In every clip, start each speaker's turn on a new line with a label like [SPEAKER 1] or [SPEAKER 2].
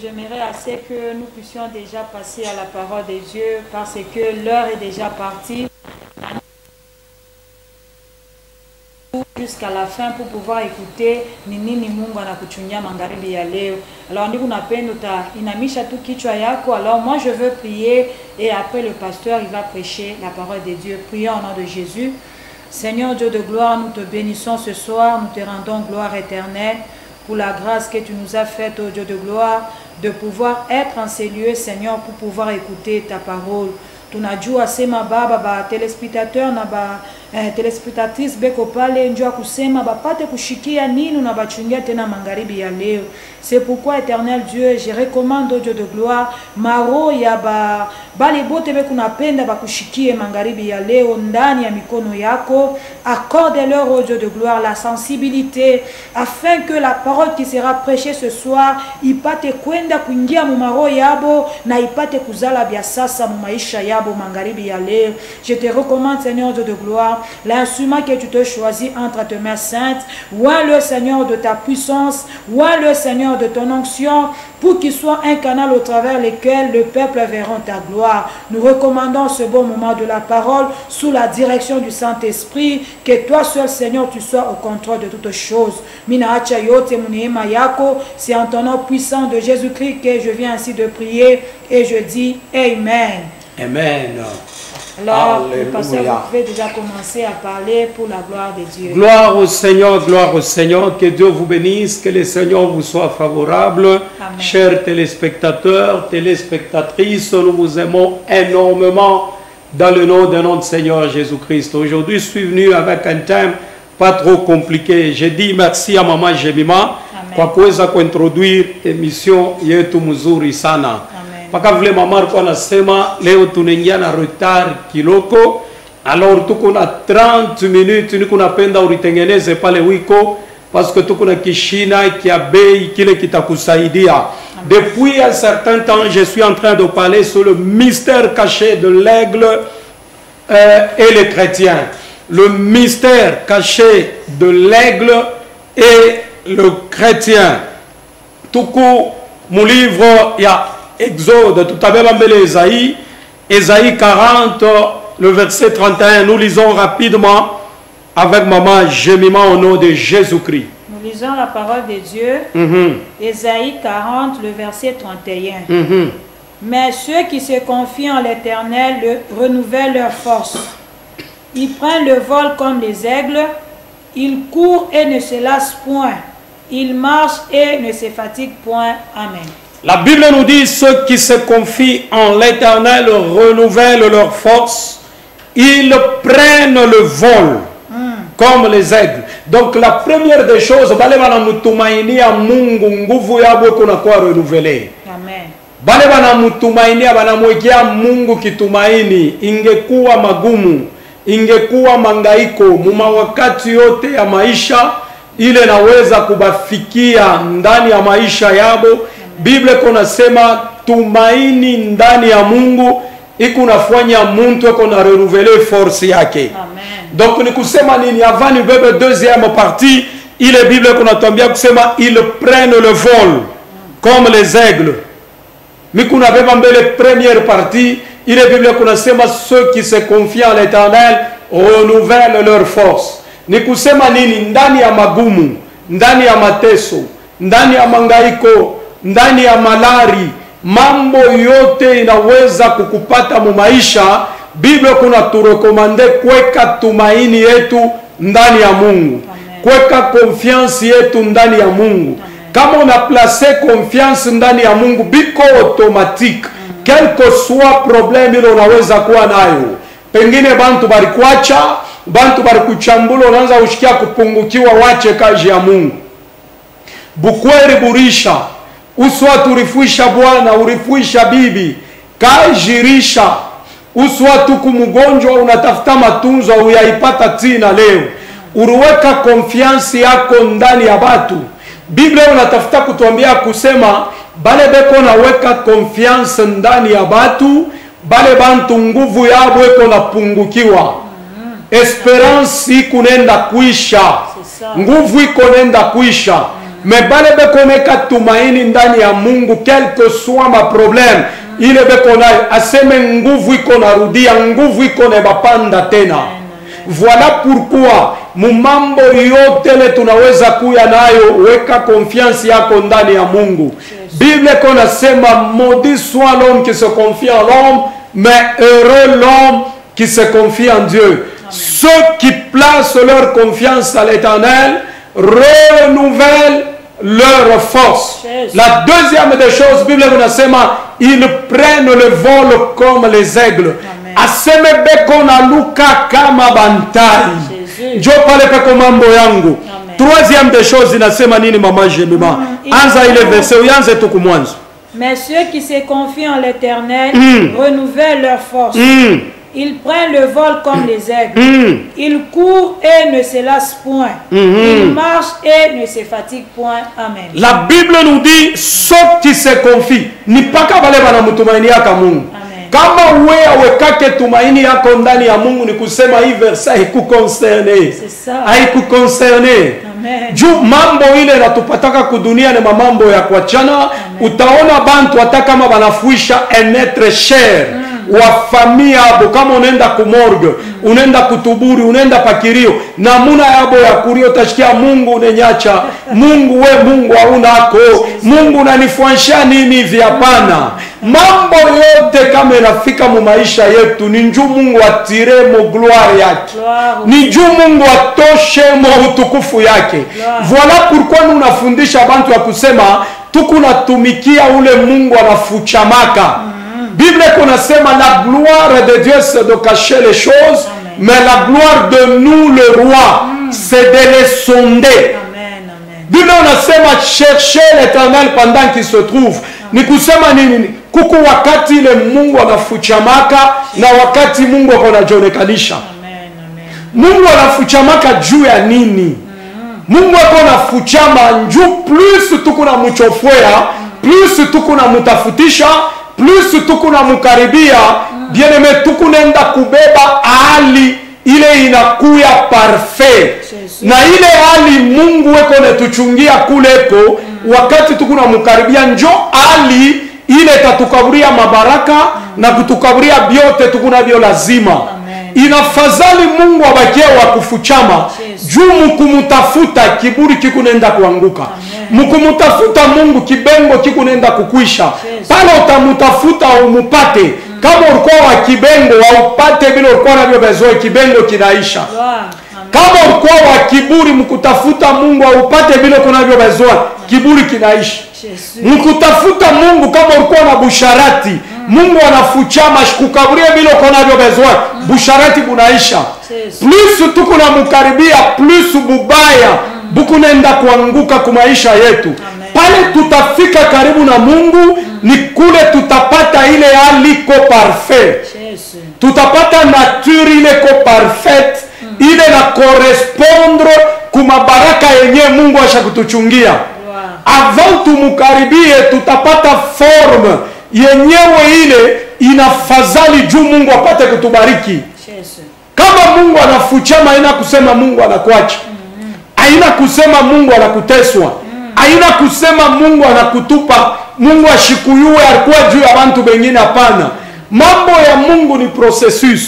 [SPEAKER 1] J'aimerais assez que nous puissions déjà passer à la parole de Dieu parce que l'heure est déjà partie jusqu'à la fin pour pouvoir écouter ni nini Mungu anakuchunia magharibi ya leo. Alors ndiku napenda inamisha tu kichwa yako. Alors moi je veux prier et après le pasteur il va prêcher la parole de Dieu. Prions au nom de Jésus. Seigneur Dieu de gloire, nous te bénissons ce soir, nous te rendons gloire éternelle pour la grâce que tu nous as faite, ô Dieu de gloire, de pouvoir être en ces lieux, Seigneur, pour pouvoir écouter ta parole. Tunajua sema baba ba telespectateur na ba telespectatrice beko pale njua kusema bapate kushikia nini na bachungia tena magharibi ya leo. C'est pourquoi éternel Dieu, je recommande au Dieu de gloire maro ya bali bote beko napenda bakushikie magharibi ya leo ndani ya mikono yako. Accorde-leur au Dieu de gloire la sensibilité afin que la parole qui sera prêchée ce soir ipate kwenda kuingia mu maro yabo na ipate kuzala bya sasa mu maisha yabo magharibi ya leo. Je te recommande Seigneur Dieu de gloire l'instrument que tu te choisis entre tes mains saintes. Oua le Seigneur de ta puissance, oua le Seigneur de ton onction pour qu'il soit un canal au travers lequel le peuple verra ta gloire. Nous recommandons ce bon moment de la parole sous la direction du Saint-Esprit, que toi seul Seigneur tu sois au contrôle de toutes choses. Minaacha yote muniema yako, c'est en ton nom puissant de Jésus-Christ que je viens ainsi de prier et je dis Amen.
[SPEAKER 2] Amen.
[SPEAKER 1] Alors, le pasteur, vous pouvez déjà commencer à parler pour la gloire de Dieu.
[SPEAKER 2] Gloire au Seigneur, que Dieu vous bénisse, que le Seigneur vous soit favorable. Amen. Chers téléspectateurs, téléspectatrices, nous vous aimons énormément dans le nom de notre Seigneur Jésus-Christ. Aujourd'hui, je suis venu avec un thème pas trop compliqué. Je dis merci à Maman Jemima pour pouvoir introduire l'émission Yetu Muzuri Sana. Paka vile mama alikuwa anasema leo tunaingia na retard kiloko, alors tuko na 30 minutes niko napenda uritengeneze pale wiko parce que tuko na kishina kia bei kile kitakusaidia. Depuis un certain temps, je suis en train de parler sur le mystère caché de l'aigle et les chrétiens. Le mystère caché de l'aigle et le chrétien. Tuko mon livre il y a Exode, tout à l'heure, Ésaïe 40, le verset 31. Nous lisons rapidement avec Maman Jemima au nom de Jésus-Christ.
[SPEAKER 1] Nous lisons la parole de Dieu. Ésaïe 40, le verset 31. Mais ceux qui se confient en l'Éternel renouvellent leur force. Ils prennent le vol comme les aigles. Ils courent et ne se lassent point. Ils marchent et ne se fatiguent point. Amen.
[SPEAKER 2] La Bible nous dit, ceux qui se confient en l'Éternel renouvellent leur force. Ils prennent le vol comme les aigles. Donc la première des choses, bale banamutumainia Mungu, nguvu yabo kunakuwa renouvelée.
[SPEAKER 1] Amen.
[SPEAKER 2] Bale banamutumainia banamwekea Mungu kitumaini, ingekuwa magumu, ingekuwa mangaiko, muma wakati yote ya maisha, ile naweza kubafikia ndani ya maisha yabo. Biblia kunasema tumaini ndani ya Mungu ikunafanya mtu akona renouveler force yake.
[SPEAKER 1] Amen.
[SPEAKER 2] Donc ni kusema nini avant ni bebe deuxième partie, ile Biblia kunatuambia kusema ils prennent le vol comme les aigles. Mikuna beba mbele première partie, ile Biblia kunasema ceux qui se confient en l'Éternel renouvellent leur force. Ni kusema nini ndani ya magumu, ndani ya mateso, ndani ya mangaiko, ndani ya malari, mambo yote inaweza kukupata mu maisha. Biblia kuna turekomande kuweka tumaini yetu ndani ya Mungu. Kuweka confiance yetu ndani ya Mungu. Kama una place confiance ndani ya Mungu biko automatique. Quel que soit problème ile unaweza kuwa nayo. Pengine bantu barikuacha, bantu barikuchambula, unaanza ushikia kupungukiwa, wache kazi ya Mungu. Bukweri burisha uswa turifuisha bwana, urifuisha bibi, kajirisha. Uswa tuku mgonjwa unatafuta matunzo uyaipata tina leo. Uruweka confiance yako ndani ya batu. Biblia unatafuta kutuambia kusema bale beko naweka confiance ndani ya batu, bale bantu nguvu yabo eko napungukiwa. Esperance iko nenda kuisha. Nguvu iko nenda kuisha. Mais bale bekoneka tumaini ndani ya Mungu, quel que soit ma problème, ile bekonayo aseme nguvu iko narudia, nguvu iko na bapanda tena. Voilà pourquoi mumambo yote le tunaweza kuya nayo, weka confiance yako ndani ya Mungu. Bible konasema maudit soit l'homme qui se confie en l'homme, mais heureux l'homme qui se confie en Dieu. Ceux qui placent leur confiance à l'Éternel renouvellent leur force. La deuxième des choses, Bible konasema ils prennent le vol comme les aigles. Aseme beko na luka kama bantai. Jo pale peko mambo yangu. Troisième des choses inasema nini mama Jemima? Anza ile verset uanze tu kumwanzo.
[SPEAKER 1] Mais ceux qui se confient en l'Éternel renouvellent leur force. Ils prennent le vol comme les aigles. Ils courent et ne se lassent point. Ils marchent et ne se fatiguent point. Amen.
[SPEAKER 2] La Bible nous dit ceux qui se confient. Ni paka wale wanamutumaini yaka Mungu. Kama wewe wekake tumaini yako ndani ya Mungu, ni kusema hii verse haikuconcerne. Haikuconcerne. Juu mambo ile natupataka kudunia ni mambo ya kuachana. Utaona bantu hata kama wanafuisha un être cher wa familia yabo, kama unaenda kumorgue, unaenda kutuburi, unaenda pakirio, na muna yabo ya kurio, utashikia Mungu unenyacha, Mungu we Mungu haunako, Mungu unanifuanisha nini hivi? Hapana. Mambo yote kama inafika mu maisha yetu ni njoo Mungu atire mo gloire yake, ni njoo Mungu atoshe mo utukufu yake. Voilà pourquoi unafundisha bantu ya kusema tukunatumikia ule Mungu anafuchamaka. Bible konasema la gloire de Dieu c'est de cacher les choses, mais la gloire de nous le roi c'est de les sonder. Bible konasema chercher l'Éternel pendant qu'il se trouve. Ni kusema nini? Kuku wakati ile Mungu anafuchamaka na wakati Mungu akonajionekanisha. Mungu anafuchamaka juu ya nini? Mungu akonafuchama njuu plus tukuna mchofwea, plus tukuna mutafutisha, plus tukuna mukaribia, bien aimé tukunenda kubeba hali ile inakuya parfait. Na ile hali Mungu weko netuchungia kuleko, wakati tukuna mukaribia njo hali ile tatukaburia mabaraka na kutukaburia biote tukuna bio lazima. Inafadhali Mungu abakia wa kufuchama juu mukumutafuta kiburi kikunenda kuanguka. Mukumutafuta Mungu kibengo kikunenda kukwisha. Pale utamutafuta umupate. Kama ulikuwa wa kibengo waupate bila ulikuwa na bezoe, kibengo kinaisha. Kama ulikuwa wa kiburi mkutafuta Mungu waupate bila kunavyo bezoe, kiburi kinaisha. Mkutafuta Mungu kama ulikuwa na busharati, Mungu anafuchama shikukaburia bila kunavyo bezoe, busharati bunaisha. Plus tukuna mukaribia, plus bubaya bukunenda kuanguka kumaisha yetu. Pale tutafika karibu na Mungu ni kule tutapata ile hali ko parfait. Tutapata nature ile ko parfaite, ile na correspondre kuma baraka yenye Mungu ashakutuchungia. Avant tumukaribie tutapata forme yenyewe ile inafadhali juu Mungu apate kutubariki. Kama Mungu anafuchama, haina kusema Mungu anakuacha. Haina kusema Mungu anakuteswa. Haina kusema Mungu anakutupa, Mungu ashikuyue alikuwa juu ya bantu bengine. Hapana. Mambo ya Mungu ni processus.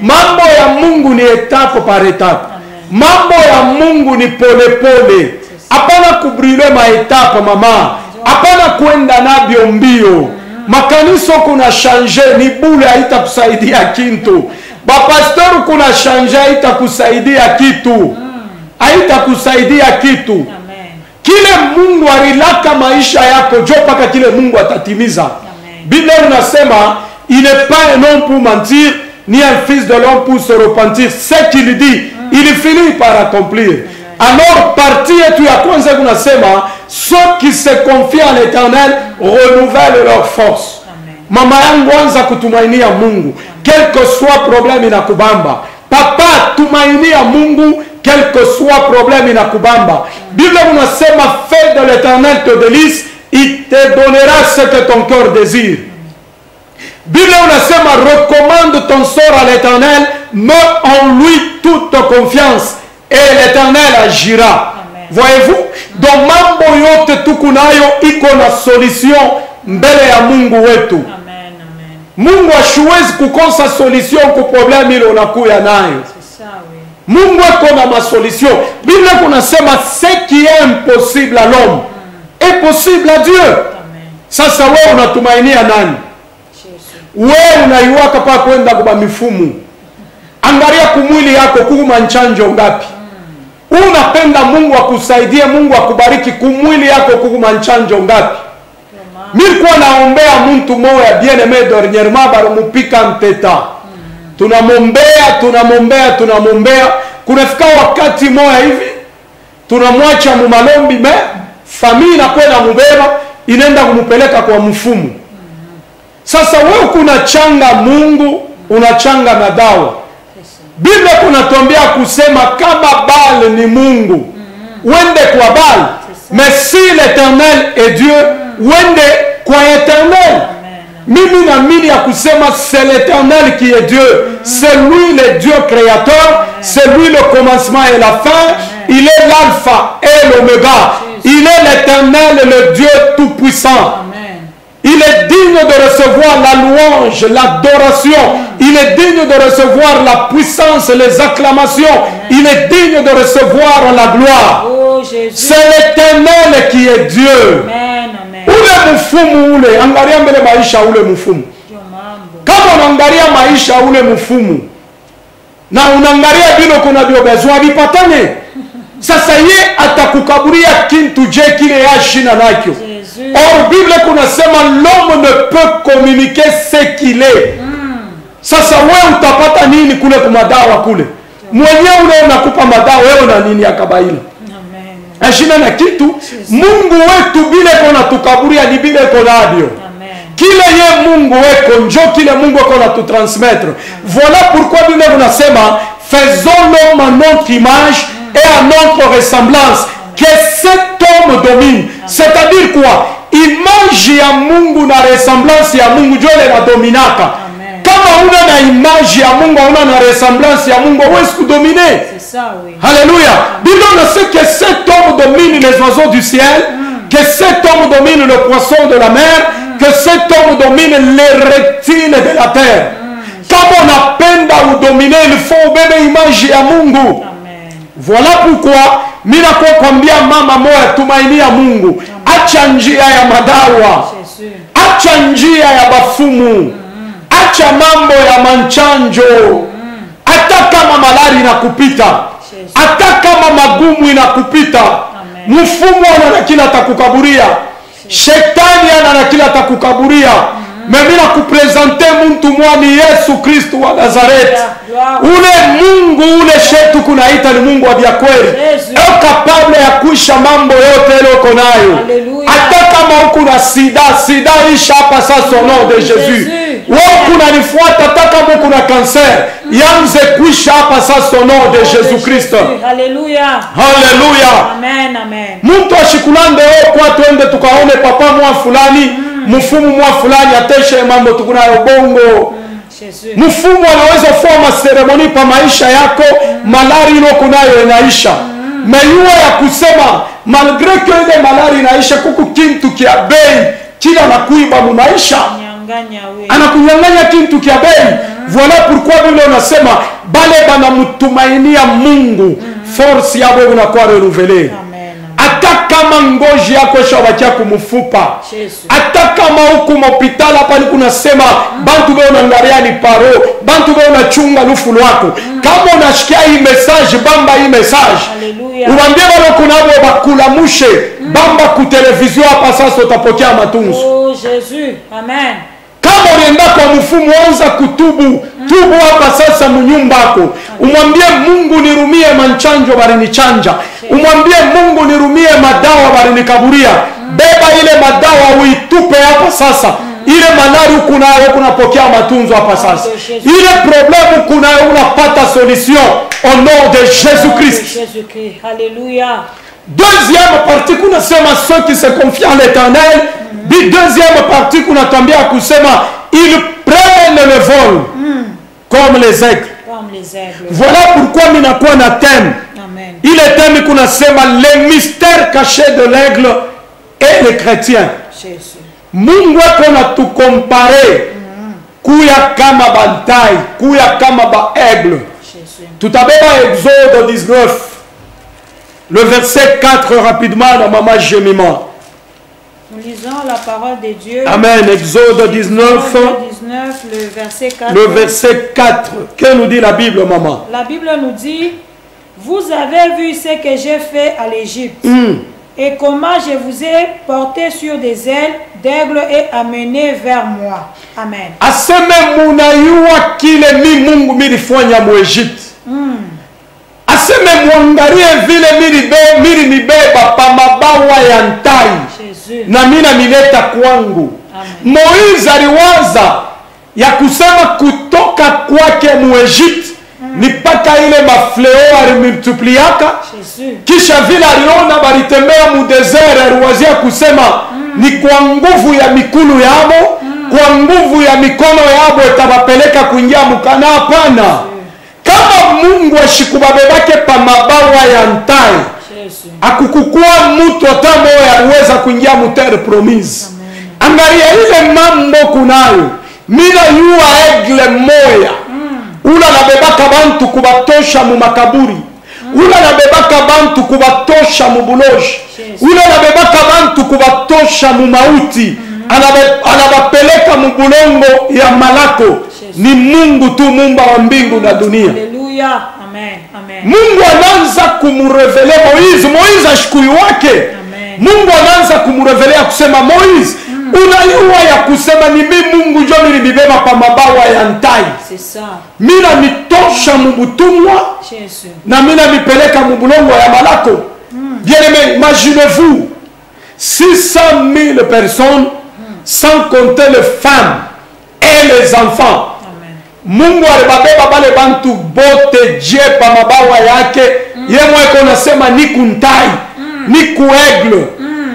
[SPEAKER 2] Mambo ya Mungu ni etape par etape. Mambo ya Mungu ni pole pole. Hapana kubrile maetape mama. Hapana kwenda nabio mbio. Makanisa kuna changer ni bule haitakusaidia kitu. Bapastor kuna changer haitakusaidia kitu. Haitakusaidia kitu. Kile Mungu arilaka maisha yako jo paka kile Mungu atatimiza. Bible inasema il n'est pas un homme pour mentir, ni un fils de l'homme pour se repentir. Ce qu'il dit, il finit par accomplir. Alors partie yetu ya kwanza kunasema ceux qui se confient en l'Éternel renouvellent leur force. Mama yangu anza kutumainia Mungu, quel que soit problème inakubamba. Papa tumainia Mungu, quel que soit problème inakubamba. Bible unasema fais de l'Éternel te délice, il te donnera ce que ton cœur désire. Bible unasema recommande ton sort à l'Éternel, mets en lui toute confiance et l'Éternel agira. Voyez-vous, Donc mambo yote tuko nayo iko na solution mbele ya Mungu wetu.
[SPEAKER 1] Amen, amen.
[SPEAKER 2] Mungu hashwezi kukosa solution ku problème ile unakuya nayo.
[SPEAKER 1] C'est ça, oui.
[SPEAKER 2] Mungu eko na masolution. Biblia kunasema ce qui est impossible à l'homme est possible à Dieu.
[SPEAKER 1] Amen.
[SPEAKER 2] Sasa wewe unatumainia nani?
[SPEAKER 1] Jésus.
[SPEAKER 2] Wewe unaiwaka pa kwenda kwa mifumu. Angalia kumwili yako kuma nchanjo ngapi? Unapenda Mungu akusaidie, Mungu akubariki, kumwili yako kuma nchanjo ngapi? Nilikuwa naombea mtu moya bien-aimé dernièrement barumupika mteta. Tunamombea. Kunafika wakati moya hivi tunamwacha mu malombi me familia inakwenda mubeba inaenda kumupeleka kwa mfumu. Sasa wewe kunachanga Mungu, unachanga na dawa. Biblia kunatuambia kusema kama Baal ni Mungu, wende kwa Baal. Mais si l'Éternel est Dieu, wende kwa Éternel. Mimi naamini ya kusema c'est l'Éternel qui est Dieu. C'est lui le Dieu créateur, c'est lui le commencement et la fin. Il est l'alpha et l'oméga. Il est l'Éternel, le Dieu tout-puissant. Il est digne de recevoir la louange, l'adoration. Il est digne de recevoir la puissance, les acclamations. Il est digne de recevoir la gloire.
[SPEAKER 1] Oh, Jésus.
[SPEAKER 2] C'est l'Éternel qui est Dieu.
[SPEAKER 1] Amen, amen.
[SPEAKER 2] Ule mfumu ule, angalia mbele maisha ule mfumu.
[SPEAKER 1] Ndio mambo.
[SPEAKER 2] Kama unaangalia maisha ule mfumu na unaangalia bilo kuna biobezwa vipatane. Sasa ye atakukaburia kintu je kile yashina nacho. Or Bible kunasema l'homme ne peut communiquer ce qu'il est. Sasa wewe utapata nini kule kumadawa kule? Mwenyewe ule unakupa madawa wewe na nini akabaila?
[SPEAKER 1] Amen.
[SPEAKER 2] Ashina na kitu Mungu wetu bile kona tukaburia ni bile konadio. Kile ye Mungu weko njo kile Mungu weko na tu transmettre. Voilà pourquoi Bible kunasema faisons l'homme à notre image et à notre ressemblance, que cet homme domine. C'est-à-dire quoi? Image ya Mungu na ressemblance ya Mungu jole na dominaka. Kama una na image ya Mungu, una na ressemblance ya Mungu, où est-ce que dominer?
[SPEAKER 1] C'est ça, oui.
[SPEAKER 2] Alléluia. Bible sait que cet homme domine les oiseaux du ciel, que cet homme domine le poisson de la mer, que cet homme domine les reptiles de la terre. Kama unapenda udomine, il faut ubebe image ya Mungu. Voilà pourquoi mina kwa kwambia mama moya tumainia Mungu. Acha njia ya madawa. Acha njia ya bafumu. Acha mambo ya manchanjo. Hata kama malari inakupita. Hata kama magumu inakupita. Mfumu ana kila atakukaburia. Shetani ana kila atakukaburia. Mimi nakupresente mtu mwani Yesu Kristo wa Nazareth. Ule Mungu ule shetu kunaita ni Mungu wa kweli. Eo kapable ya kuisha mambo yote ile uko nayo. Hata kama uko na sida isha hapa sasa au nom de Jésus. Wewe kunanifuata hata kama uko na cancer, yanze kuisha hapa sasa au nom de Jésus Kristo.
[SPEAKER 1] Haleluya.
[SPEAKER 2] Haleluya.
[SPEAKER 1] Amen, amen.
[SPEAKER 2] Mtu ashikulande kwa twende tukaone papa mwa fulani. Mfumu mwa fulani ateshe mambo tukunayo bongo. Mfumu anaweza forma ceremony pa maisha yako, malari ilo kunayo inaisha. Meyua ya kusema malgré que ile malari inaisha kuku kintu kia bei kila nakuiba mu maisha. Anakunyang'anya kintu kia bei. Voilà pourquoi Bible unasema bale bana mtumainia Mungu, force yabo inakuwa renouvelée. Hata kama ngoji yako shawakia kumufupa, hata kama huku mopitala hapa ni kunasema bantu beo nangaria ni paro, bantu beo nachunga lufu lwako. Kama unashikia hii message, bamba hii message. Uambie wale kunabo bakulamushe, bamba ku television hapa sasa utapokea matunzo.
[SPEAKER 1] Oh Jésus, amen.
[SPEAKER 2] Kama unaenda kwa mfumu anza kutubu, tubu hapa sasa mnyumbako. Umwambie Mungu nirumie manchanjo bari nichanja. Umwambie Mungu nirumie madawa bari nikaburia. Beba ile madawa uitupe hapa sasa. Ile manari ukunayo kunapokea matunzo hapa sasa. Ile problème ukunayo unapata solution au nom de Jésus-Christ.
[SPEAKER 1] Jésus-Christ. Alléluia.
[SPEAKER 2] Deuxième partie kunasema ceux qui se confient en l'Éternel. Deuxième partie kunatambia kusema ils prennent le vol comme les aigles.
[SPEAKER 1] Comme les aigles.
[SPEAKER 2] Voilà pourquoi minakuwa na thème.
[SPEAKER 1] Amen.
[SPEAKER 2] Ile thème kunasema les mystères caché de l'aigle et les chrétiens.
[SPEAKER 1] Jésus.
[SPEAKER 2] Mungu eko na tukompare kuya kama bantai, kuya kama ba aigle.
[SPEAKER 1] Jésus.
[SPEAKER 2] Tutabeba Exode 19, le verset 4 rapidement dans Maman Gémiment.
[SPEAKER 1] Nous lisons la parole de Dieu.
[SPEAKER 2] Amen. Exode 19,
[SPEAKER 1] Exode 19, le verset 4.
[SPEAKER 2] le verset 4. Que nous dit la Bible, maman?
[SPEAKER 1] La Bible nous dit, vous avez vu ce que j'ai fait à l'Égypte et comment je vous ai porté sur des ailes d'aigle et amené vers moi. Amen.
[SPEAKER 2] Aseme munayua kile mi Mungu milifanya mu Egypte. Aseme mwangalie vile milinibeba pa mabawa ya ntai.
[SPEAKER 1] Jésus.
[SPEAKER 2] Na mina mileta kwangu.
[SPEAKER 1] Amen.
[SPEAKER 2] Moize aliwaza ya kusema kutoka kwake mu Egypte ni paka ile mafleo alimultipliaka.
[SPEAKER 1] Jésus.
[SPEAKER 2] Kisha vile aliona balitembea mu desert aliwazia kusema ni kwa nguvu ya mikulu yabo, kwa nguvu ya mikono yabo itabapeleka kuingia mukana. Hapana. Kama Mungu ashikubabebake pa mabawa ya ntai, akukukua mtu atamo aliweza kuingia mutere promise. Angalia ile mambo kunayo. Mina yua egle moya. Ula nabebaka bantu kubatosha mu makaburi. Ula nabebaka bantu kubatosha mu buloji. Ula nabebaka bantu kubatosha mu mauti. Anabapeleka mu bulongo ya malako. Ni Mungu tu, Muumba wa mbingu na dunia.
[SPEAKER 1] Haleluya. Amen. Amen.
[SPEAKER 2] Mungu anaanza kumurevele Moize. Moize ashikui wake.
[SPEAKER 1] Amen.
[SPEAKER 2] Mungu anaanza kumurevele ya kusema Moize, unayua ya kusema ni mimi Mungu njo nilibeba pa mabawa ya ntai.
[SPEAKER 1] C'est ça.
[SPEAKER 2] Mina mitosha mubutumwa na mina mipeleka mubulongo ya malako. Bien-aimé, imaginez-vous 600 000 personnes sans compter les femmes et les enfants. Mungu alibabeba bale bantu bote je pa mabawa yake. Yemwe konasema ni kuntai, ni kuegle.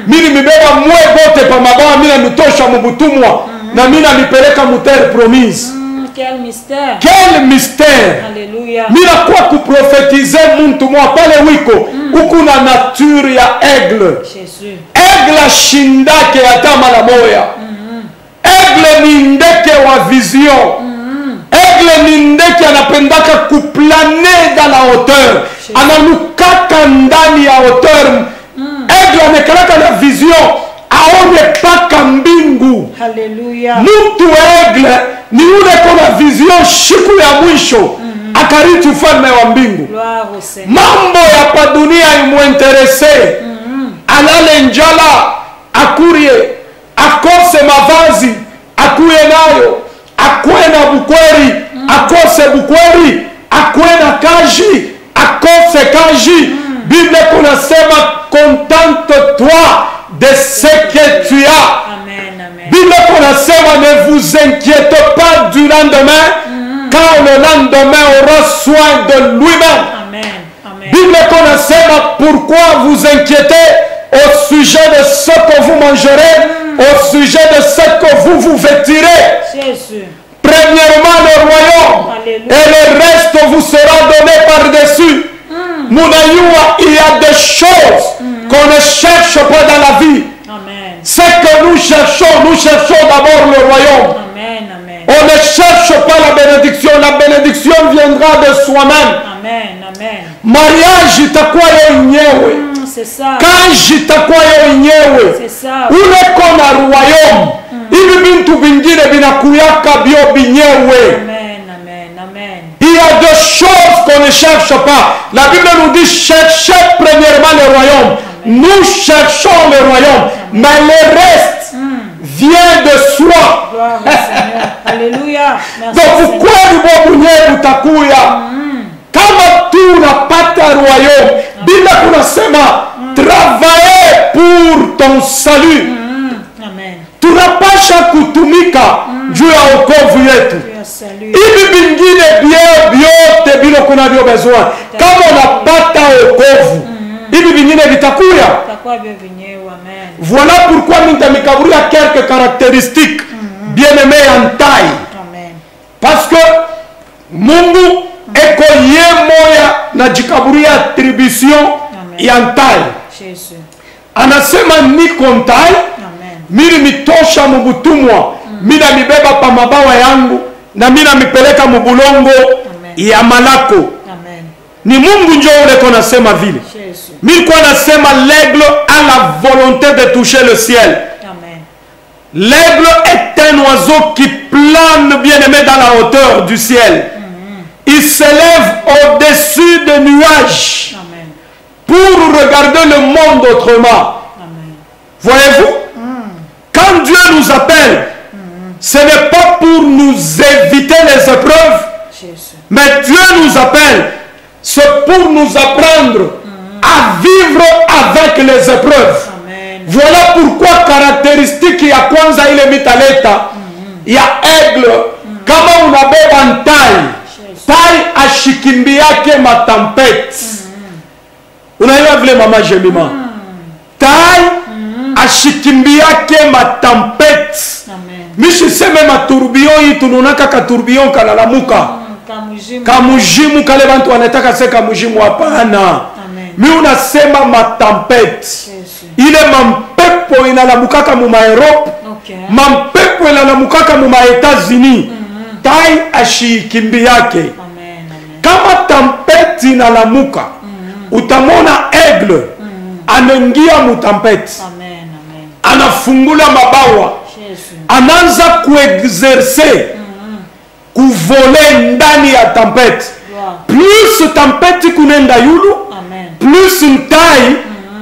[SPEAKER 2] Mimi mibeba mwe bote pa mabawa, mina mitosha mubutumwa na mina mipeleka mutere promise.
[SPEAKER 1] Quel mystère.
[SPEAKER 2] Quel mystère.
[SPEAKER 1] Alléluia.
[SPEAKER 2] Mina kwa kuprofetize muntu mwa pale wiko ukuna nature ya aigle.
[SPEAKER 1] Jésus.
[SPEAKER 2] Aigle shindake hata mara moya. Aigle ni ndeke wa vision. Aigle ni ndeke anapendaka kuplane dans la hauteur. Analukaka ndani ya hauteur. Aigle amekalaka na vision, aone paka mbingu.
[SPEAKER 1] Haleluya.
[SPEAKER 2] Mtu aigle ni ule kona vision siku ya mwisho akariti ufalme wa mbingu. Mambo ya pa dunia imuinterese. Alale njala akurie, akose mavazi akuye nayo, akwe na bukweri akose bukweri, akwe na kaji akose kaji. Bible kunasema contente-toi de ce que tu as. Bible kunasema ne vous inquiétez pas du lendemain, car le lendemain aura soin de lui-même. Bible kunasema pourquoi vous inquiétez au sujet de ce que vous mangerez, au sujet de ce que vous vêtirez. Premièrement le royaume. Alléluia. Et le reste vous sera donné par-dessus. Mounayua, il y a des choses qu'on ne cherche pas dans la vie. Ce que nous cherchons d'abord le royaume.
[SPEAKER 1] Amen. Amen.
[SPEAKER 2] On ne cherche pas la bénédiction viendra de soi-même.
[SPEAKER 1] Amen. Amen.
[SPEAKER 2] Mariage itakuwa yenyewe.
[SPEAKER 1] C'est ça.
[SPEAKER 2] Kazi itakuwa yenyewe.
[SPEAKER 1] C'est ça.
[SPEAKER 2] Ule kona royaume. Hivi bintu vingine vinakuyaka bio binyewe.
[SPEAKER 1] Amen. Amen. Amen.
[SPEAKER 2] Il y a des choses qu'on ne cherche pas. La Bible nous dit cherchez premièrement le royaume. Nous cherchons le royaume, mais le reste vient de soi.
[SPEAKER 1] Gloire au Seigneur. Alléluia. Merci.
[SPEAKER 2] Donc ukweli bwa mwenyewe utakuya. Kama tu unapata royaume, Biblia kunasema travailler pour ton salut.
[SPEAKER 1] Amen.
[SPEAKER 2] Tunapasha kutumika juu ya wokovu yetu. Hivi vingine vyote bila kuna vyo besoin. Kama unapata wokovu, hivi vingine vitakuya. Voilà pourquoi nous avons quelques caractéristiques bien-aimés en taille. Parce que Mungu eko ye moya na jikaburia attribution en taille. anasema niko ntai
[SPEAKER 1] Amen.
[SPEAKER 2] mimi mitosha mubutumwa mina mibeba pa mabawa yangu na mina mipeleka mubulongo ya malako.
[SPEAKER 1] Amen.
[SPEAKER 2] Ni Mungu njo ule kona sema vile.
[SPEAKER 1] Jésus.
[SPEAKER 2] Mimi kona sema l'aigle a la volonté de toucher le ciel.
[SPEAKER 1] Amen.
[SPEAKER 2] L'aigle est un oiseau qui plane bien aimé dans la hauteur du ciel. Il s'élève au-dessus des nuages.
[SPEAKER 1] Amen.
[SPEAKER 2] Pour regarder le monde autrement.
[SPEAKER 1] Amen.
[SPEAKER 2] Voyez-vous? Quand Dieu nous appelle, ce n'est pas pour nous éviter les épreuves,
[SPEAKER 1] Jésus.
[SPEAKER 2] mais Dieu nous appelle, c'est pour nous apprendre à vivre avec les épreuves.
[SPEAKER 1] Amen.
[SPEAKER 2] Voilà pourquoi caractéristique ya kwanza ile mitaleta ya aigle, kama unabeba tai ashikimbiake matempete. Unaelewa vile mama Jemima? Tai ashikimbiake matempete.
[SPEAKER 1] Amen.
[SPEAKER 2] Mishiseme matourbillon hii tununaka katourbillon kanalamuka.
[SPEAKER 1] Kamujimu.
[SPEAKER 2] Kamujimu kale bantu wanataka se kamujimu hapana.
[SPEAKER 1] Amen.
[SPEAKER 2] Mi unasema matempete.
[SPEAKER 1] Jésus.
[SPEAKER 2] Ile mampepo inalamukaka mu Europe.
[SPEAKER 1] Okay.
[SPEAKER 2] Mampepo inalamukaka mu États-Unis. Tai ashikimbiake.
[SPEAKER 1] Amen. Amen.
[SPEAKER 2] Kama tempete inalamuka, utamona aigle anaingia mu tempete.
[SPEAKER 1] Amen. Amen.
[SPEAKER 2] Anafungula mabawa.
[SPEAKER 1] Jésus.
[SPEAKER 2] Anaanza kuexercer kuvole ndani ya tempete.
[SPEAKER 1] Gloire.
[SPEAKER 2] Plus tempete kunenda yulu,
[SPEAKER 1] Amen.
[SPEAKER 2] plus ntai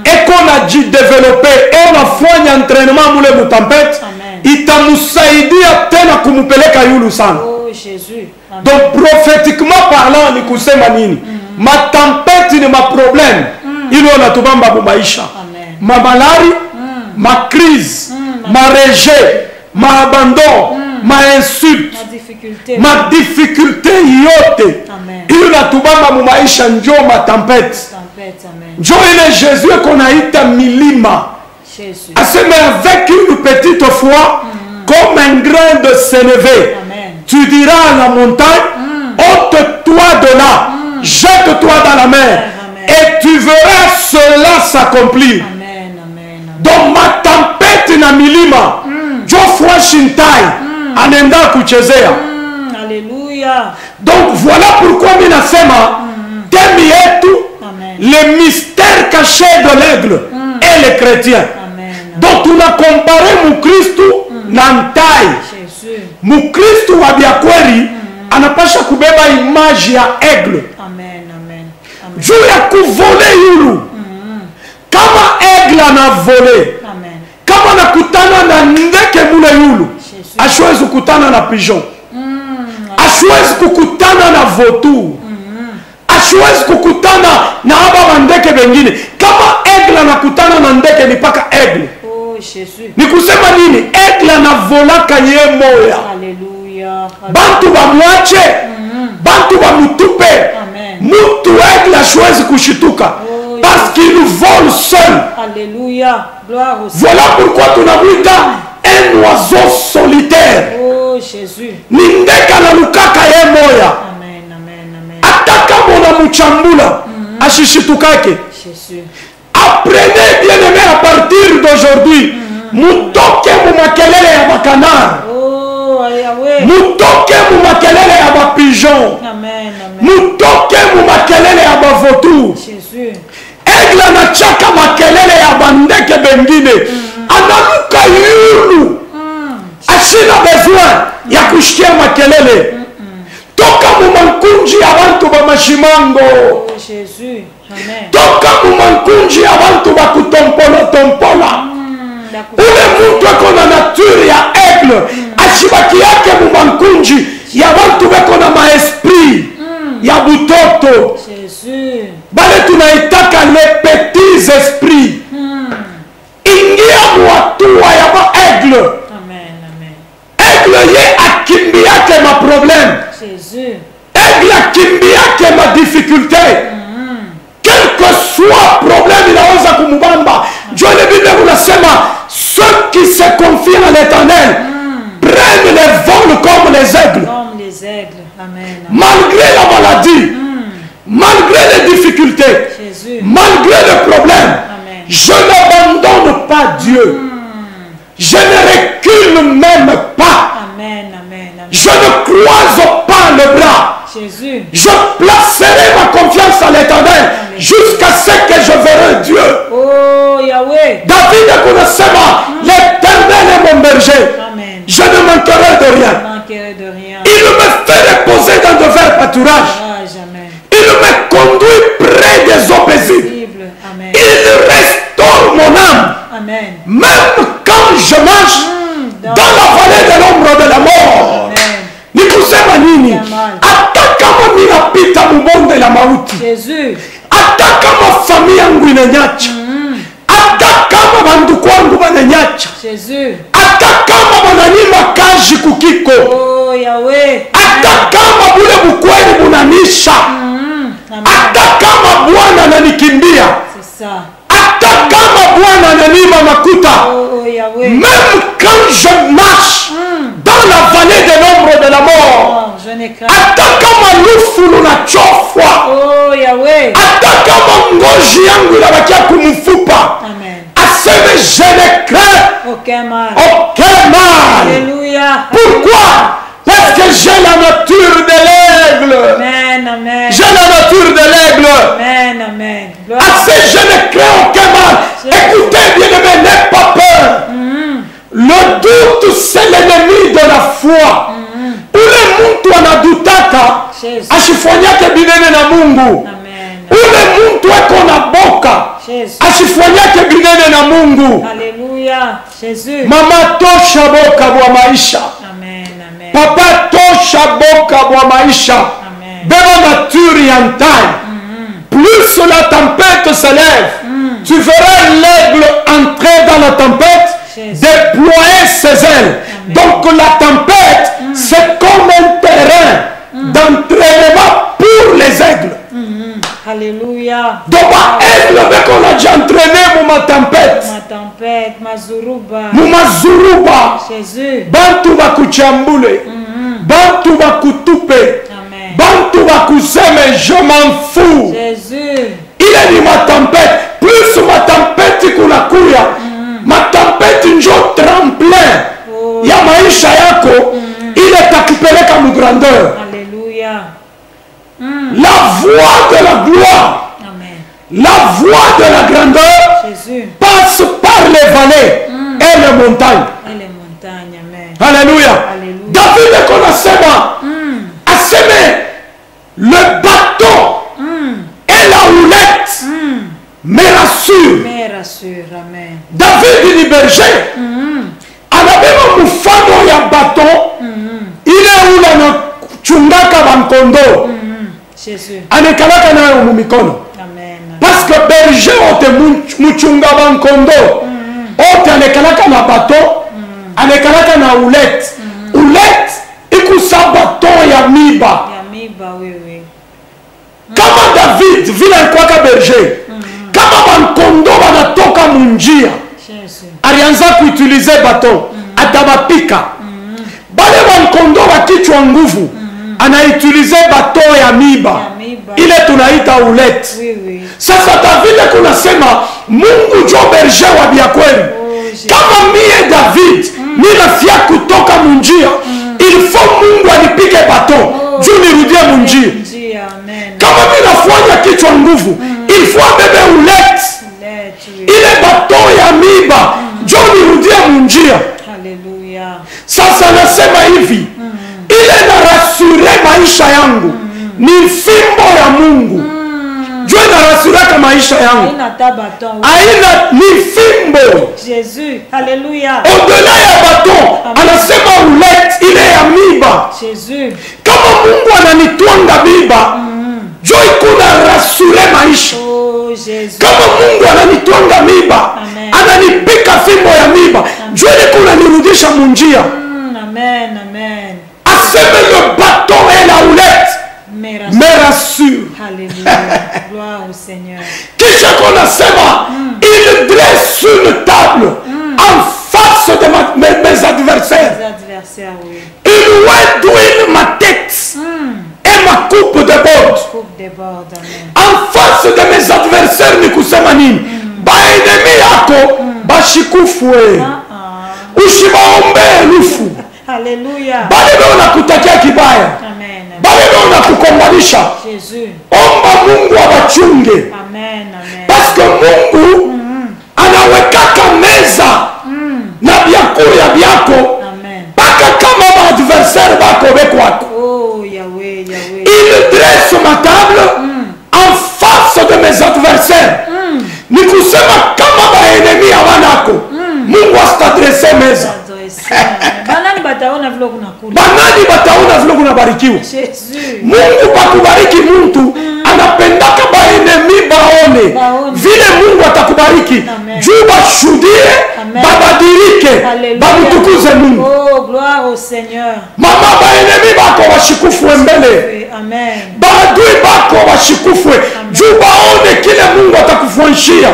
[SPEAKER 2] eko na jidevelope, nafanya entraînement mule mu tempete,
[SPEAKER 1] Amen.
[SPEAKER 2] itamusaidia tena kumupeleka yulu sana.
[SPEAKER 1] Oh Jésus. Amen.
[SPEAKER 2] Donc prophétiquement parlant ni kusema nini? Matempete ni maproblème ili wanatubamba mu maisha.
[SPEAKER 1] Amen.
[SPEAKER 2] Mamalari, macrise, marejet, maabandon, mainsulte,
[SPEAKER 1] Ma difficulté.
[SPEAKER 2] madifficulté yote
[SPEAKER 1] Amen.
[SPEAKER 2] ili natubamba mu maisha njo matempete.
[SPEAKER 1] Tempête. Amen.
[SPEAKER 2] Njo ile Jésus konaita milima.
[SPEAKER 1] Jésus.
[SPEAKER 2] Aseme avec une petite foi comme un grain de sénévé.
[SPEAKER 1] Amen.
[SPEAKER 2] Tu diras à la montagne, ôte-toi de là, jette-toi dans la mer,
[SPEAKER 1] Amen.
[SPEAKER 2] et tu verras cela s'accomplir.
[SPEAKER 1] Amen. Amen.
[SPEAKER 2] Donc ma tempête na milima, Geoffroy Shintai, anenda kuchezea.
[SPEAKER 1] Alléluia.
[SPEAKER 2] Donc voilà pourquoi minasema, thème yetu,
[SPEAKER 1] Amen.
[SPEAKER 2] le mystère caché de l'aigle et les chrétiens.
[SPEAKER 1] Amen.
[SPEAKER 2] Donc tunakompare mukristu na ntai.
[SPEAKER 1] Jésus.
[SPEAKER 2] Mukristu wa biakweli anapasha kubeba image ya aigle
[SPEAKER 1] Amen. Amen. Amen.
[SPEAKER 2] juu ya kuvole yulu. Kama aigle anavole,
[SPEAKER 1] Amen.
[SPEAKER 2] kama nakutana na ndeke mule yulu,
[SPEAKER 1] Jésus.
[SPEAKER 2] ashwezi kukutana na pigeon, ashwezi kukutana na vautour, ashwezi kukutana na aba bandeke bengine. Kama aigle anakutana na ndeke ni paka aigle.
[SPEAKER 1] Oh Jésus.
[SPEAKER 2] Ni kusema nini? Aigle anavolaka ye moya.
[SPEAKER 1] Alléluia.
[SPEAKER 2] Bantu bamwache, bantu bamutupe.
[SPEAKER 1] Amen.
[SPEAKER 2] Mutu aigle ashwezi kushituka
[SPEAKER 1] Oh,
[SPEAKER 2] parce qu'il vole seul.
[SPEAKER 1] Alléluia. Gloire au Seigneur.
[SPEAKER 2] Voilà pourquoi tunamwita un oiseau solitaire.
[SPEAKER 1] Oh Jésus.
[SPEAKER 2] Ni ndeke analukaka ye moya.
[SPEAKER 1] Amen. Amen. Amen.
[SPEAKER 2] Hata kama unamuchambula ashishitukake.
[SPEAKER 1] Jésus.
[SPEAKER 2] Apprenez bien aimé à partir d'aujourd'hui, mutoke mu makelele ya bakanari,
[SPEAKER 1] Oh Yahweh.
[SPEAKER 2] mutoke mu makelele ya bapigeon,
[SPEAKER 1] Amen. Amen.
[SPEAKER 2] mutoke mu makelele ya bavautour.
[SPEAKER 1] Jésus.
[SPEAKER 2] Aigle anachaka makelele ya bandeke bengine, analuka yulu, ashina besoin ya kushikia makelele. Toka mu mankunji ya bantu ba mashimango,
[SPEAKER 1] Oh Jésus. Amen.
[SPEAKER 2] toka mu mankunji ya bantu ba kutompola. Ule mtu ako na nature ya aigle, ashibaki yake mu mankunji ya bantu beko na maesprit ya butoto.
[SPEAKER 1] Jésus.
[SPEAKER 2] Bale tunaitaka les petits esprits. Ingia muatua ya ba aigle.
[SPEAKER 1] Amen. Amen.
[SPEAKER 2] Aigle ye akimbiake ma problème.
[SPEAKER 1] Jésus.
[SPEAKER 2] Aigle akimbiake ma difficulté. Quel que soit problème inaweza kumubamba. Dieu le Bible unasema ceux qui se confient à l'Éternel prennent les vols comme les aigles.
[SPEAKER 1] Comme les aigles. Amen.
[SPEAKER 2] Malgré la maladie, malgré les difficultés,
[SPEAKER 1] Jésus.
[SPEAKER 2] malgré les problèmes,
[SPEAKER 1] Amen.
[SPEAKER 2] je n'abandonne pas Dieu. Je ne recule même pas.
[SPEAKER 1] Amen, amen, amen.
[SPEAKER 2] Je ne croise pas le bras.
[SPEAKER 1] Jésus.
[SPEAKER 2] Je placerai ma confiance à l'Éternel jusqu'à ce que je verrai Dieu.
[SPEAKER 1] Oh, Yahweh.
[SPEAKER 2] David kunasema, l'Éternel est mon berger.
[SPEAKER 1] Amen.
[SPEAKER 2] Je ne manquerai de rien.
[SPEAKER 1] Je ne manquerai de rien.
[SPEAKER 2] Il me fait reposer dans de verts pâturages.
[SPEAKER 1] Ah, jamais.
[SPEAKER 2] Il me conduit près des eaux paisibles.
[SPEAKER 1] Possible. Amen.
[SPEAKER 2] Il restaure mon âme.
[SPEAKER 1] Amen.
[SPEAKER 2] Même quand je marche dans la vallée de l'ombre de la mort.
[SPEAKER 1] Amen.
[SPEAKER 2] Ni kusema nini? Hata kama ninapita mubonde la mauti.
[SPEAKER 1] Jésus.
[SPEAKER 2] Hata kama familia yangu inanyacha. Hata kama banduku wangu bananyacha.
[SPEAKER 1] Jésus.
[SPEAKER 2] Hata kama bananyima kazi kukiko.
[SPEAKER 1] Oh, Yahweh.
[SPEAKER 2] Hata kama bule bukweli bunanisha. Hata kama Bwana ananikimbia.
[SPEAKER 1] C'est ça.
[SPEAKER 2] Hata kama Bwana ananima makuta.
[SPEAKER 1] Oh, Yahweh.
[SPEAKER 2] Même quand je marche dans la vallée de l'ombre de la mort.
[SPEAKER 1] Oh, je ne crains.
[SPEAKER 2] Hata kama lufu lunachofwa.
[SPEAKER 1] Oh, Yahweh.
[SPEAKER 2] Hata kama ngozi yangu inabakia kumfupa.
[SPEAKER 1] Amen.
[SPEAKER 2] Aseme je ne crains
[SPEAKER 1] Aucun mal.
[SPEAKER 2] aucun mal.
[SPEAKER 1] Alléluia.
[SPEAKER 2] Pourquoi? Parce que j'ai la nature de l'aigle.
[SPEAKER 1] Amen, amen.
[SPEAKER 2] J'ai la nature de l'aigle.
[SPEAKER 1] Amen, amen. Gloire.
[SPEAKER 2] Assez, je ne crains aucun mal. Écoutez, bien-aimé, n'aie pas peur. Le doute, c'est l'ennemi de la foi. Ule mtu anadutaka
[SPEAKER 1] Jésus.
[SPEAKER 2] asifanyake binene na Mungu.
[SPEAKER 1] Amen.
[SPEAKER 2] Ule mtu eko na boka
[SPEAKER 1] Jésus.
[SPEAKER 2] asifanyake binene na Mungu.
[SPEAKER 1] Alléluia. Jésus.
[SPEAKER 2] Mama tosha boka bwa maisha.
[SPEAKER 1] Amen, amen.
[SPEAKER 2] Papa tosha boka bwa maisha.
[SPEAKER 1] Amen.
[SPEAKER 2] Beba nature ya ntai. Plus la tempête se lève, tu verras l'aigle entrer dans la tempête,
[SPEAKER 1] Jésus.
[SPEAKER 2] déployer ses ailes. Donc la tempête, c'est comme un terrain d'entraînement pour les aigles.
[SPEAKER 1] Alléluia.
[SPEAKER 2] Donc ma aigle, on a déjà entraîné pour ma tempête.
[SPEAKER 1] Ma tempête, ma zuruba.
[SPEAKER 2] Muma zuruba.
[SPEAKER 1] Jésus.
[SPEAKER 2] Bantu bakuchambule. Bantu bakutupe.
[SPEAKER 1] Amen.
[SPEAKER 2] Bantu bakuseme, je m'en fous.
[SPEAKER 1] Jésus.
[SPEAKER 2] Ile ni matempete. Plus matempete kunakuya, matempete njo tremplin ya maisha yako, ile takupeleka mugrandeur.
[SPEAKER 1] Alléluia.
[SPEAKER 2] La voie de la gloire,
[SPEAKER 1] Amen.
[SPEAKER 2] la voie de la grandeur
[SPEAKER 1] Jésus.
[SPEAKER 2] passe par les vallées et les montagnes.
[SPEAKER 1] Et les montagnes. Amen.
[SPEAKER 2] Alléluia.
[SPEAKER 1] Alléluia.
[SPEAKER 2] David konasema aseme le bâton et la houlette me rassure.
[SPEAKER 1] Mais rassure. Amen.
[SPEAKER 2] David ni berger anabeba mfano ya baton ile ule anachungaka bankondo
[SPEAKER 1] Jésus.
[SPEAKER 2] anekalaka nayo mumikono.
[SPEAKER 1] Amen.
[SPEAKER 2] Parce que berger ote muchunga bankondo ote anekalaka na baton anekalaka na houlette. Houlette ikusa baton ya miba.
[SPEAKER 1] Yamiba, oui, oui.
[SPEAKER 2] Kama David vile alikuwaka berger, kama bankondo banatoka munjia,
[SPEAKER 1] Jésus.
[SPEAKER 2] alianza kuutilize baton atabapika. Bale bankondo bakichwa nguvu, anautilize baton ya miba,
[SPEAKER 1] miba.
[SPEAKER 2] ile tunaita houlette.
[SPEAKER 1] Oui, oui.
[SPEAKER 2] Sasa David kunasema Mungu jo berger wa bia kweli.
[SPEAKER 1] Jésus.
[SPEAKER 2] Kama mie David ninafia kutoka munjia, il faut Mungu anipige baton juu nirudie munjia.
[SPEAKER 1] Dieu, amen.
[SPEAKER 2] Kama mimi nafanya kichwa nguvu, il faut abebe houlette,
[SPEAKER 1] Lettre, oui.
[SPEAKER 2] ile baton ya miba jo nirudie munjia.
[SPEAKER 1] Alléluia.
[SPEAKER 2] Sasa nasema hivi, ile narasure maisha yangu ni fimbo ya Mungu. Jo inarasuraka maisha yangu,
[SPEAKER 1] Aina ta bâton. oui.
[SPEAKER 2] aina ni fimbo.
[SPEAKER 1] Jésus. Alléluia.
[SPEAKER 2] Au-delà ya baton anasema houlette ile ya miba.
[SPEAKER 1] Jésus.
[SPEAKER 2] Kama Mungu ananitwanga miba, jo ikuna rasure maisha.
[SPEAKER 1] Oh, Jésus.
[SPEAKER 2] Kama Mungu ananitwanga miba,
[SPEAKER 1] Amen.
[SPEAKER 2] ananipika fimbo ya miba, jo ikuna nirudisha munjia.
[SPEAKER 1] Amen, amen.
[SPEAKER 2] Aseme le baton et la houlette
[SPEAKER 1] Mais
[SPEAKER 2] me rassure.
[SPEAKER 1] Alléluia. Gloire au Seigneur.
[SPEAKER 2] Kisha konasema il dresse une table en face de mes adversaires.
[SPEAKER 1] Les adversaires, oui.
[SPEAKER 2] Il oint d'huile ma tête et ma coupe de bord.
[SPEAKER 1] Coupe déborde, amen.
[SPEAKER 2] En face de mes adversaires ni kusema nini? Baenemi yako bashikufwe ushibaombee lufu
[SPEAKER 1] Alléluia.
[SPEAKER 2] bale beona kutakia kibaya
[SPEAKER 1] Amen.
[SPEAKER 2] bale beona kukombanisha
[SPEAKER 1] Jésus.
[SPEAKER 2] omba Mungu abachunge
[SPEAKER 1] Amen. Amen.
[SPEAKER 2] parce que Mungu anawekaka meza na vyakula vyako
[SPEAKER 1] Amen.
[SPEAKER 2] mpaka kama maadversaire bako bekwako.
[SPEAKER 1] Oh Yahweh, Yahweh.
[SPEAKER 2] Il dresse ma table en face de mes adversaires. Ni kusema kama baenemi hawanako Mungu asitadresse meza.
[SPEAKER 1] Banani bataona vile kuna kula.
[SPEAKER 2] Banani bataona vile kuna barikiwa.
[SPEAKER 1] Jésus.
[SPEAKER 2] Mungu pakubariki mtu anapendaka baenemi baone vile Mungu atakubariki juu bashuhudie babadilike bamutukuze Mungu.
[SPEAKER 1] Oh gloire au Seigneur.
[SPEAKER 2] Mama baenemi bako bashikufwe mbele.
[SPEAKER 1] Amen.
[SPEAKER 2] Baadui bako bashikufwe juu baone kile Mungu atakufanyishia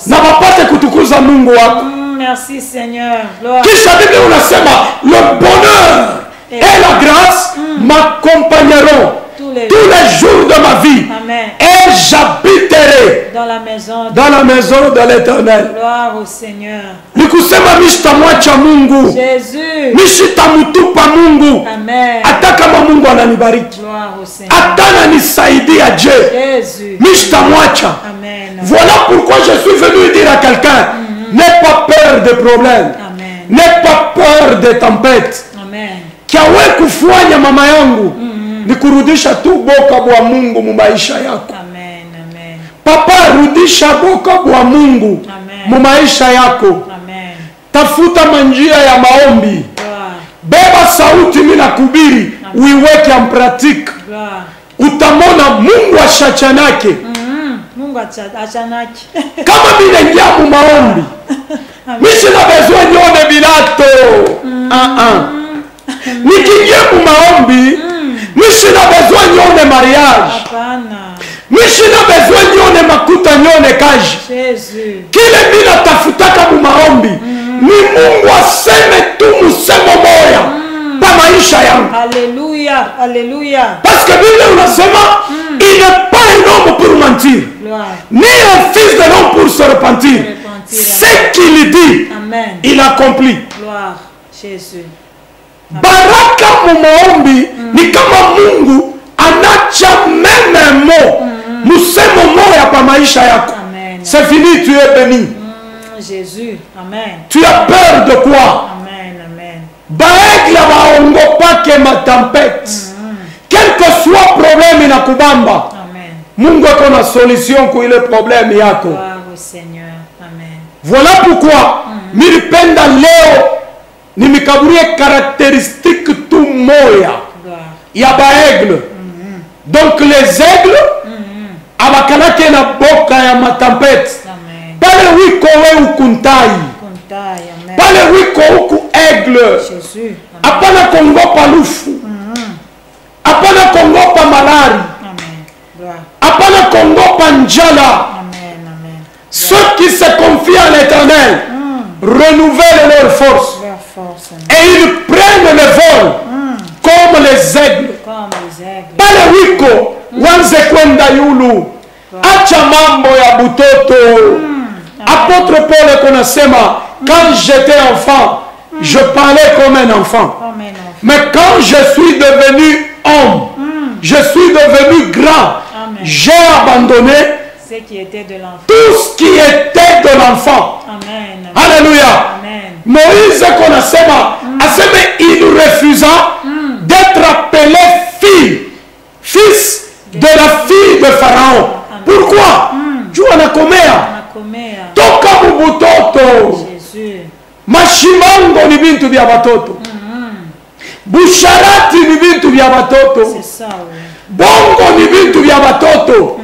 [SPEAKER 2] na bapate kutukuza Mungu wako.
[SPEAKER 1] Merci Seigneur. Gloire.
[SPEAKER 2] Kisha Biblia unasema le bonheur et la grâce m'accompagneront tous les jours de ma vie.
[SPEAKER 1] Amen.
[SPEAKER 2] Et j'habiterai
[SPEAKER 1] dans la maison
[SPEAKER 2] de l'Éternel.
[SPEAKER 1] Gloire au Seigneur.
[SPEAKER 2] Nikusema misitamwacha Mungu.
[SPEAKER 1] Jésus.
[SPEAKER 2] Misitamutupa Mungu.
[SPEAKER 1] Amen.
[SPEAKER 2] Hata kama Mungu ananibariki.
[SPEAKER 1] Gloire au Seigneur.
[SPEAKER 2] Hata ananisaidia je.
[SPEAKER 1] Jésus.
[SPEAKER 2] Misitamwacha.
[SPEAKER 1] Amen.
[SPEAKER 2] Voilà pourquoi je suis venu dire à quelqu'un, n'aie pas peur des problèmes.
[SPEAKER 1] Amen.
[SPEAKER 2] N'aie pas peur des tempêtes.
[SPEAKER 1] Amen.
[SPEAKER 2] Kiawe kufanya mama yangu ni kurudisha tu boka bwa Mungu mu maisha yako.
[SPEAKER 1] Amen. Amen.
[SPEAKER 2] Papa, rudisha boka bwa Mungu mu maisha yako.
[SPEAKER 1] Amen.
[SPEAKER 2] Tafuta manjia ya maombi.
[SPEAKER 1] Gloire.
[SPEAKER 2] Beba sauti mimi nakubiri, uiweke en pratique.
[SPEAKER 1] Gloire.
[SPEAKER 2] Utamona Mungu ashachanake.
[SPEAKER 1] Mungu achanaki.
[SPEAKER 2] Kama mimi naingia mu maombi. Mimi sina besoin nione bilato. Nikiingia mu maombi, mimi sina besoin nione mariage.
[SPEAKER 1] Hapana.
[SPEAKER 2] Mimi sina besoin nione makuta nione kaji.
[SPEAKER 1] Jésus.
[SPEAKER 2] Kile mimi natafutaka mu maombi ni Mungu aseme tu musemo moya pa maisha yangu.
[SPEAKER 1] Alléluia. Alléluia.
[SPEAKER 2] Parce que Bible unasema il n'est pas un homme pour mentir.
[SPEAKER 1] Gloire.
[SPEAKER 2] Ni un fils de l'homme pour se repentir. Ce qu'il dit,
[SPEAKER 1] Amen.
[SPEAKER 2] il accomplit.
[SPEAKER 1] Gloire. Jésus.
[SPEAKER 2] Baraka mu maombi ni kama Mungu anacha meme mo musemo moya pa maisha yako.
[SPEAKER 1] Amen.
[SPEAKER 2] C'est fini, tu es béni.
[SPEAKER 1] Jésus. Amen.
[SPEAKER 2] Tu as peur de quoi?
[SPEAKER 1] Amen. Amen.
[SPEAKER 2] Baegla baongopake ma tempête. Quel que soit problème inakubamba,
[SPEAKER 1] Amen.
[SPEAKER 2] Mungu ako na solution kwa ile problème yako.
[SPEAKER 1] Gloire au Seigneur. Amen.
[SPEAKER 2] Voilà pourquoi nilipenda leo nimikaburie caractéristique tu moya
[SPEAKER 1] Gloire.
[SPEAKER 2] ya baaigle. Donc les aigles abakalake na boka ya matempete.
[SPEAKER 1] Amen.
[SPEAKER 2] Pale wiko we ukuntai.
[SPEAKER 1] Kuntai. Amen.
[SPEAKER 2] Pale wiko uku aigle.
[SPEAKER 1] Jésus. Amen.
[SPEAKER 2] Apana kongopa lufu. Apana kongopa malari.
[SPEAKER 1] Amen. Gloire.
[SPEAKER 2] Apana kongopa njala.
[SPEAKER 1] Amen. Amen.
[SPEAKER 2] Ceux qui se confient à l'Éternel renouvellent leur force.
[SPEAKER 1] Leur force. Amen.
[SPEAKER 2] Et ils prennent le vol comme les aigles.
[SPEAKER 1] Comme les aigles.
[SPEAKER 2] Pale wiko wanze kwenda yulu. Acha mambo ya butoto. Apôtre Paul konasema, quand j'étais enfant, je parlais comme un enfant.
[SPEAKER 1] Comme un enfant.
[SPEAKER 2] Mais quand je suis devenu homme, je suis devenu grand,
[SPEAKER 1] Amen.
[SPEAKER 2] j'ai abandonné
[SPEAKER 1] Ce qui était de l'enfant.
[SPEAKER 2] tout ce qui était de l'enfant.
[SPEAKER 1] Amen.
[SPEAKER 2] Alléluia.
[SPEAKER 1] Amen.
[SPEAKER 2] Moïse konasema, aseme il refusa d'être appelé fils de la fille de Pharaon. Pourquoi? Juu anakomea
[SPEAKER 1] Anakomea.
[SPEAKER 2] toka mubutoto.
[SPEAKER 1] Jésus.
[SPEAKER 2] Mashimango ni bintu vya watoto. Busharati ni bintu vya watoto.
[SPEAKER 1] C'est ça, oui.
[SPEAKER 2] Bongo ni bintu vya watoto.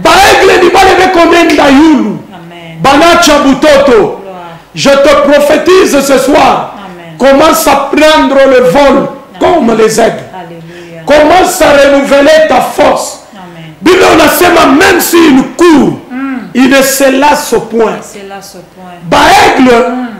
[SPEAKER 2] Baegle ni bale beko nenda yulu.
[SPEAKER 1] Amen.
[SPEAKER 2] Banacha butoto.
[SPEAKER 1] Gloire.
[SPEAKER 2] Je te prophétise ce soir.
[SPEAKER 1] Amen.
[SPEAKER 2] Commence à prendre le vol comme les aigles.
[SPEAKER 1] Alléluia.
[SPEAKER 2] Commence à renouveler ta force.
[SPEAKER 1] Amen.
[SPEAKER 2] Bible unasema même s'il court, il ne se lasse point.
[SPEAKER 1] C'est là ce point.
[SPEAKER 2] Baegle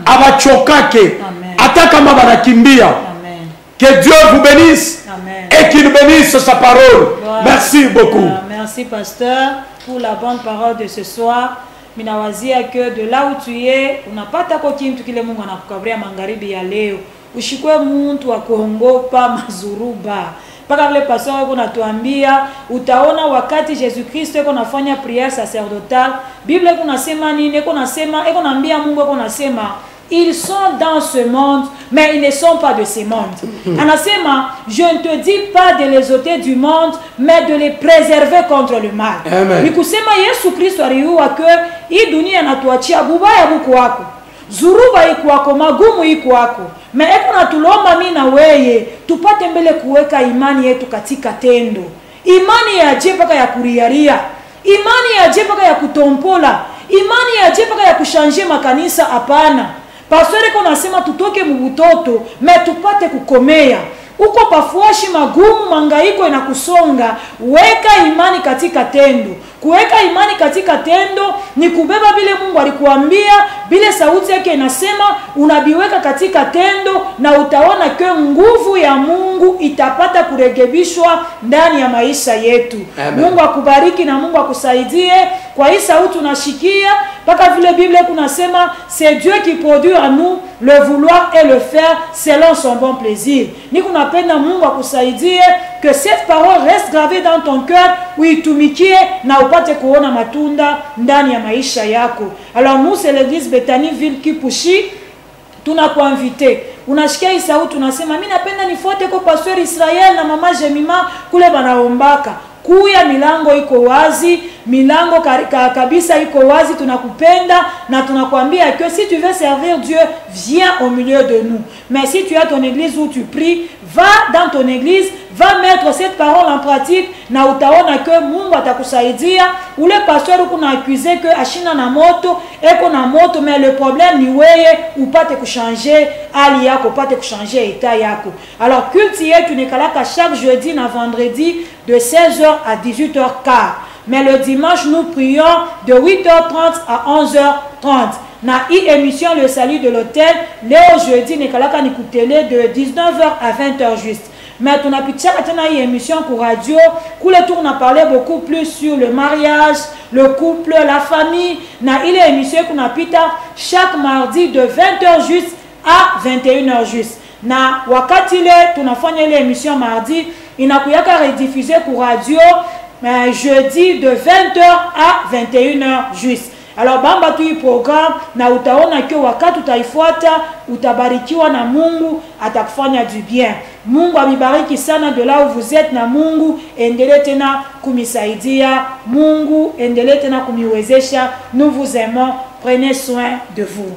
[SPEAKER 2] abachokake
[SPEAKER 1] Amen.
[SPEAKER 2] hata kama banakimbia.
[SPEAKER 1] Amen.
[SPEAKER 2] Que Dieu vous bénisse
[SPEAKER 1] Amen.
[SPEAKER 2] et qu'il bénisse sa parole.
[SPEAKER 1] Gloire.
[SPEAKER 2] Merci beaucoup.
[SPEAKER 1] Merci pasteur pour la bonne parole de ce soir. minawazia que de là où tu es unapata kwa kitu kile Mungu anakukabria magharibi ya leo. Ushikwe mtu wa kuongopa mazuruba. Paka vile pastor wako natuambia, utaona wakati Jésus Christ yuko nafanya prière sacerdotale, Bible iko nasema nini? Iko naambia Mungu iko nasema ils sont dans ce monde, mais ils ne sont pas de ce monde. Anasema, je ne te dis pas de les ôter du monde, mais de les préserver contre le mal. Ni kusema Yesu Kristo aliua ke hii dunia inatuachia bubaya buku wako. Zuruba iko wako, magumu iko wako. Mais eko natulomba mimi na weye tupate mbele kuweka imani yetu katika tendo. Imani ya je paka ya kuriaria. Imani ya je paka ya kutompola. Imani ya je paka ya kushanje makanisa hapana. Pastor eko nasema tutoke mubutoto, me tupate kukomea. Uko pafuashi magumu mangaiko inakusonga, weka imani katika tendo. Kuweka imani katika tendo ni kubeba bile Mungu alikuambia, bile sauti yake inasema unabiweka katika tendo na utaona ke nguvu ya Mungu itapata kurekebishwa ndani ya maisha yetu. Amen. Mungu akubariki na Mungu akusaidie kwa hii sauti unashikia mpaka vile Biblia kunasema c'est Dieu qui produit en nous le vouloir et le faire selon son bon plaisir. Ni kunapenda Mungu akusaidie que cette parole reste gravée dans ton cœur uitumikie na upate kuona matunda ndani ya maisha yako. Alors nous c'est l'église Bethany Ville Kipushi, tunakuinvite. Unashikia hii sauti unasema mimi napenda nifuate kwa pastor Israel na mama Jemima kule banaombaka. Kuya milango iko wazi, milango kabisa iko wazi, tunakupenda na tunakuambia que si tu veux servir Dieu, viens au milieu de nous. Mais si tu as ton église où tu pries, va dans ton église, va mettre cette parole en pratique na utaona que Mungu atakusaidia. Ule pasteur uko na accuser que ashina na moto, eko na moto, mais le problème ni weye upate kuchanger hali yako, upate kuchanger état yako. Alors culte yetu nekalaka chaque jeudi na vendredi de 16h à 18h15. Mais le dimanche, nous prions de 8h30 à 11h30. Na émission Le Salut de l'Hôtel, Léo jeudi, nekalaka nikutele de 19h à 20h juste. Mais on a pu une émission pour radio, où le tour on a parlé beaucoup plus sur le mariage, le couple, la famille. Na ile émission qu'on a pu chaque mardi de 20h juste à 21h juste. Na wakati ile tunafanya ile émission mardi, inakuyaka rediffuser pour radio jeudi de 20h à 21h juste. Alors bamba tu programme na utaona ke wakati utaifuata utabarikiwa na Mungu atakufanya du bien. Mungu abibariki sana de là où vous êtes na Mungu endelee tena kumisaidia. Mungu endelee tena kumiwezesha. Nous vous aimons. Prenez soin de vous.